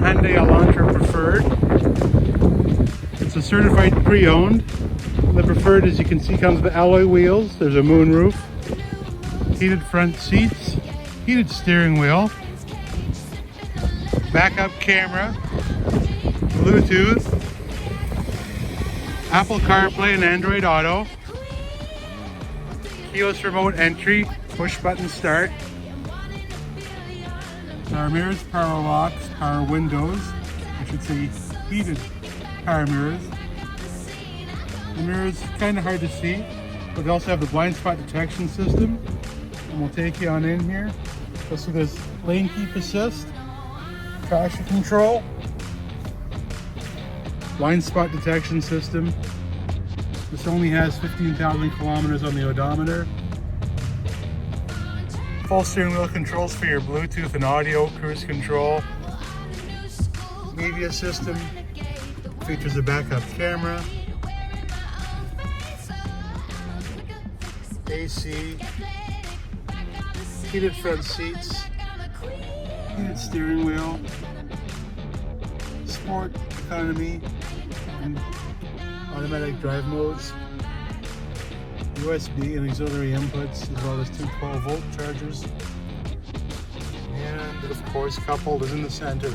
Hyundai Elantra Preferred. It's a certified pre-owned. The Preferred, as you can see, comes with alloy wheels. There's a moonroof, heated front seats, heated steering wheel, backup camera, Bluetooth, Apple CarPlay and Android Auto, keyless remote entry, push button start, power mirrors, power locks, power windows, I should say heated power mirrors. The mirrors kind of hard to see, but they also have the blind spot detection system. And we'll take you on in here. You'll see there's lane keep assist, traction control, blind spot detection system. This only has 15,000 kilometers on the odometer. Full steering wheel controls for your Bluetooth and audio, cruise control. Media system, features a backup camera, AC, heated front seats, heated steering wheel, sport, economy, and automatic drive modes, USB and auxiliary inputs, as well as two 12-volt chargers, and of course cup holders in the center.